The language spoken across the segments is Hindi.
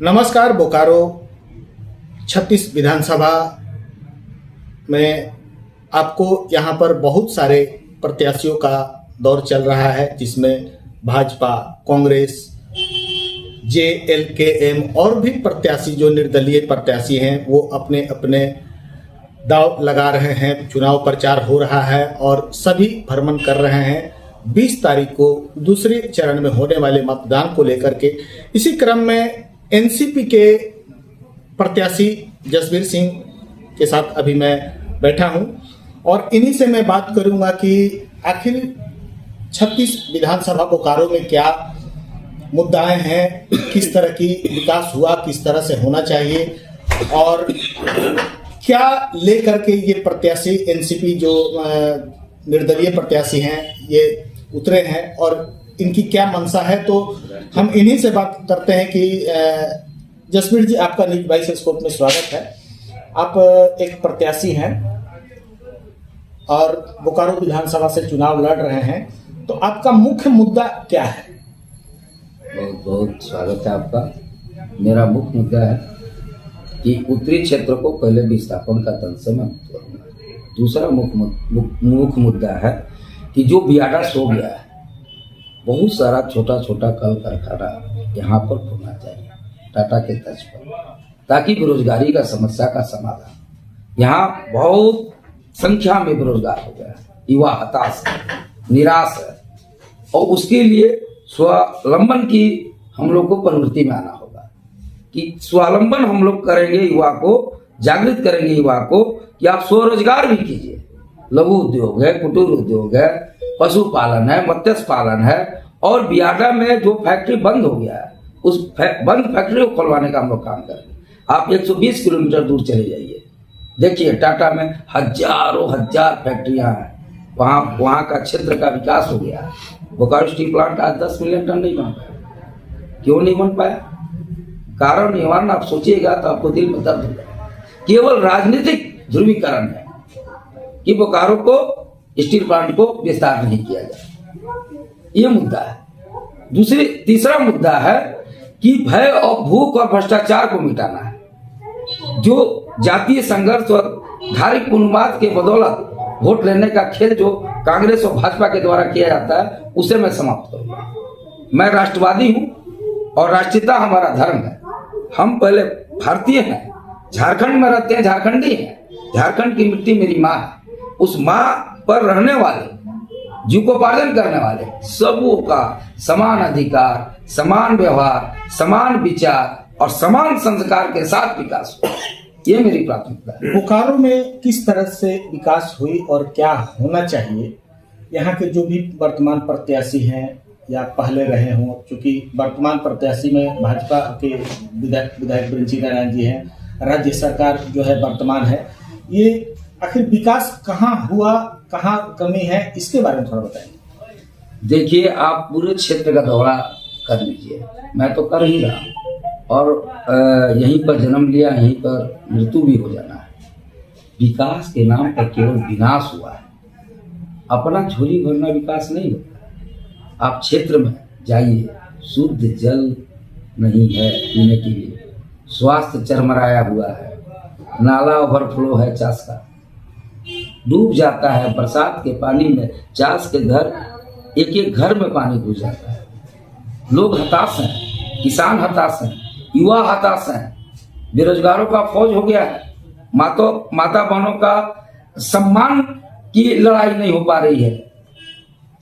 नमस्कार। बोकारो 36 विधानसभा में आपको यहाँ पर बहुत सारे प्रत्याशियों का दौर चल रहा है, जिसमें भाजपा, कांग्रेस, JLKM और भी प्रत्याशी जो निर्दलीय प्रत्याशी हैं वो अपने अपने दांव लगा रहे हैं। चुनाव प्रचार हो रहा है और सभी भ्रमण कर रहे हैं 20 तारीख को दूसरे चरण में होने वाले मतदान को लेकर के। इसी क्रम में एनसीपी के प्रत्याशी जसवीर सिंह के साथ अभी मैं बैठा हूं और इन्हीं से मैं बात करूंगा कि आखिर 36 विधानसभा बोकारो में क्या मुद्दाएं हैं, किस तरह की विकास हुआ, किस तरह से होना चाहिए और क्या लेकर के ये प्रत्याशी एनसीपी जो निर्दलीय प्रत्याशी हैं ये उतरे हैं और इनकी क्या मंशा है। तो हम इन्हीं से बात करते हैं कि जसवीर जी, आपका न्यूज 22 स्कोप में स्वागत है। आप एक प्रत्याशी हैं और बोकारो विधानसभा से चुनाव लड़ रहे हैं, तो आपका मुख्य मुद्दा क्या है? बहुत बहुत स्वागत है आपका। मेरा मुख्य मुद्दा है कि उत्तरी क्षेत्र को पहले विस्थापन का तंत्र से मैं मुक्त करूँगा। दूसरा मुख्य मुद्दा है कि जो बियाडा सो गया है, बहुत सारा छोटा छोटा कल कारखाना यहाँ पर खोलना चाहिए टाटा के तर्ज पर, ताकि बेरोजगारी का समस्या का समाधान। यहाँ बहुत संख्या में बेरोजगार हो गया है, युवा हताश है, निराश है और उसके लिए स्वावलंबन की हम लोग को प्रवृत्ति में आना होगा कि स्वावलंबन हम लोग करेंगे, युवा को जागृत करेंगे, युवा को कि आप स्वरोजगार भी कीजिए। लघु उद्योग है, कुटीर उद्योग है, पशुपालन है, मत्स्य पालन है और बियाडा में जो फैक्ट्री बंद हो गया है उस बंद फैक्ट्री को खुलवाने का हम लोग काम करेंगे। आप 120 किलोमीटर दूर चले जाइए, देखिए टाटा में हजारों हजार फैक्ट्रियां हैं, वहाँ का क्षेत्र का विकास हो गया। बोकारो स्टील प्लांट आज 10 मिलियन टन नहीं बन पाया। क्यों नहीं बन पाया? कारण निवारण आप सोचिएगा तो आपको दिल में दर्द होगा। केवल राजनीतिक ध्रुवीकरण है कि बोकारो को स्टील प्लांट को विस्तार नहीं किया जाए, ये मुद्दा है। तीसरा मुद्दा है कि भय और भूख और भ्रष्टाचार को मिटाना है। जो जातीय संघर्ष और धार्मिक उन्माद के बदौलत वोट लेने का खेल जो कांग्रेस और भाजपा के द्वारा किया जाता है, उसे मैं समाप्त करूंगा। मैं राष्ट्रवादी हूं और राष्ट्रीयता हमारा धर्म है। हम पहले भारतीय हैं, झारखंड में रहते हैं, झारखंडी हैं, झारखंड की मिट्टी मेरी माँ है। उस माँ पर रहने वाले, जीविकोपार्जन करने वाले सबों का समान अधिकार, समान व्यवहार, समान विचार और समान संस्कार के साथ विकास हो, ये मेरी प्राथमिकता है। बोकारो में किस तरह से विकास हुई और क्या होना चाहिए? यहाँ के जो भी वर्तमान प्रत्याशी हैं या पहले रहे हों, क्योंकि वर्तमान प्रत्याशी में भाजपा के विधायक प्रिंसी नारायण जी हैं, राज्य सरकार जो है वर्तमान है, ये आखिर विकास कहाँ हुआ, कहाँ कमी है, इसके बारे में थोड़ा बताइए। देखिए, आप पूरे क्षेत्र का दौरा कर लीजिए, मैं तो कर ही रहा हूँ और यहीं पर जन्म लिया, यहीं पर मृत्यु भी हो जाना है। विकास के नाम पर केवल विनाश हुआ है। अपना झोली भरना विकास नहीं होता। आप क्षेत्र में जाइए, शुद्ध जल नहीं है पीने के लिए, स्वास्थ्य चरमराया हुआ है, नाला ओवरफ्लो है, चास का डूब जाता है। बरसात के पानी में चास के घर, एक एक घर में पानी घुस जाता है। लोग हताश हैं, किसान हताश हैं, युवा हताश हैं, बेरोजगारों का फौज हो गया है। माता बहनों का सम्मान की लड़ाई नहीं हो पा रही है।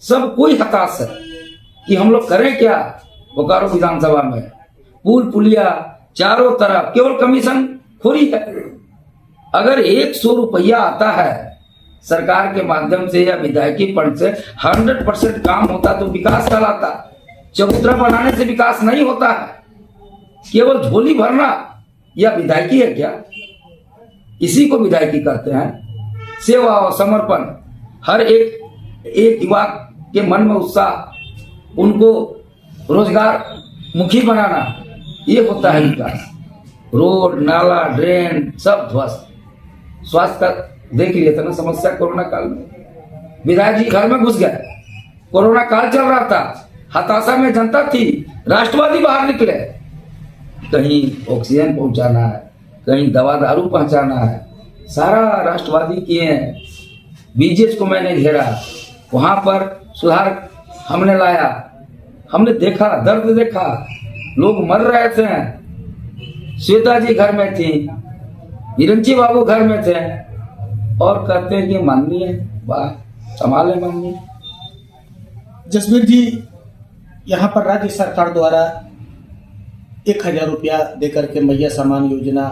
सब कोई हताश है कि हम लोग करें क्या। बोकारो विधानसभा में पुल पुलिया चारों तरफ केवल कमीशन खोरी है। अगर 100 रुपया आता है सरकार के माध्यम से या विधायकी फंड से, 100% काम होता तो विकास कहलाता। चबूतरा बनाने से विकास नहीं होता है। केवल झोली भरना या विधायकी है क्या? इसी को विधायकी कहते हैं। सेवा और समर्पण, हर एक युवा के मन में उत्साह, उनको रोजगार मुखी बनाना, ये होता है विकास। रोड, नाला, ड्रेन सब ध्वस्त। स्वास्थ्य का देख लिया था ना समस्या कोरोना काल में। विधायक जी घर में घुस गए, कोरोना काल चल रहा था, हताशा में जनता थी, राष्ट्रवादी बाहर निकले, कहीं ऑक्सीजन पहुंचाना है, कहीं दवा दारू पहुंचाना है, सारा राष्ट्रवादी किए हैं। बीजेपी को मैंने घेरा, वहां पर सुधार हमने लाया, हमने देखा, दर्द देखा, लोग मर रहे थे। श्वेता जी घर में थी, बिरंची बाबू घर में थे, और कहते हैं कि माननीय, वाह संभाले माननीय। जसवीर जी, यहाँ पर राज्य सरकार द्वारा 1000 रुपया देकर के मैया सम्मान योजना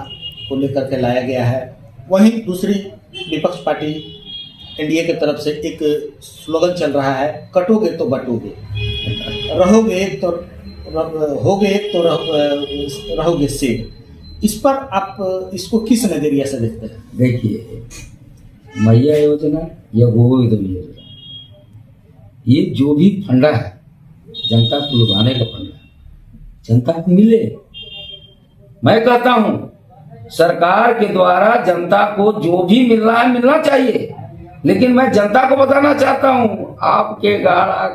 को लेकर के लाया गया है। वहीं दूसरी विपक्ष पार्टी एनडीए की तरफ से एक स्लोगन चल रहा है, कटोगे तो बटोगे, रहोगे एक तो होगे एक तो रहोगे सेठ। इस पर आप इसको किस नजरिया से देखते हैं? देखिए, मैया योजना या गोविंद योजना, ये जो भी फंडा है जनता को लुभाने का फंडा है, जनता को मिले। मैं कहता हूं सरकार के द्वारा जनता को जो भी मिलना है मिलना चाहिए, लेकिन मैं जनता को बताना चाहता हूं, आपके गाढ़ा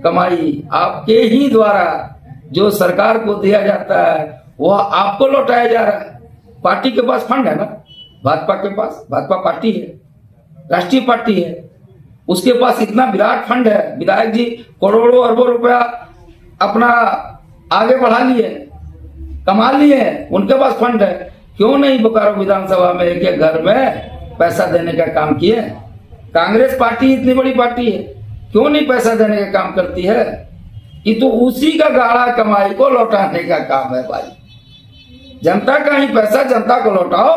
कमाई, आपके ही द्वारा जो सरकार को दिया जाता है वह आपको लौटाया जा रहा है। पार्टी के पास फंड है ना, भाजपा के पास, भाजपा पार्टी है, राष्ट्रीय पार्टी है, उसके पास इतना विराट फंड है। विधायक जी करोड़ों अरबों रुपया अपना आगे बढ़ा लिए, कमा लिए, उनके पास फंड है। क्यों नहीं बोकारो विधानसभा में एक एक घर में पैसा देने का काम किए? कांग्रेस पार्टी इतनी बड़ी पार्टी है, क्यों नहीं पैसा देने का काम करती है? ये तो उसी का गाढ़ा कमाई को लौटाने का काम है भाई। जनता का ही पैसा जनता को लौटाओ,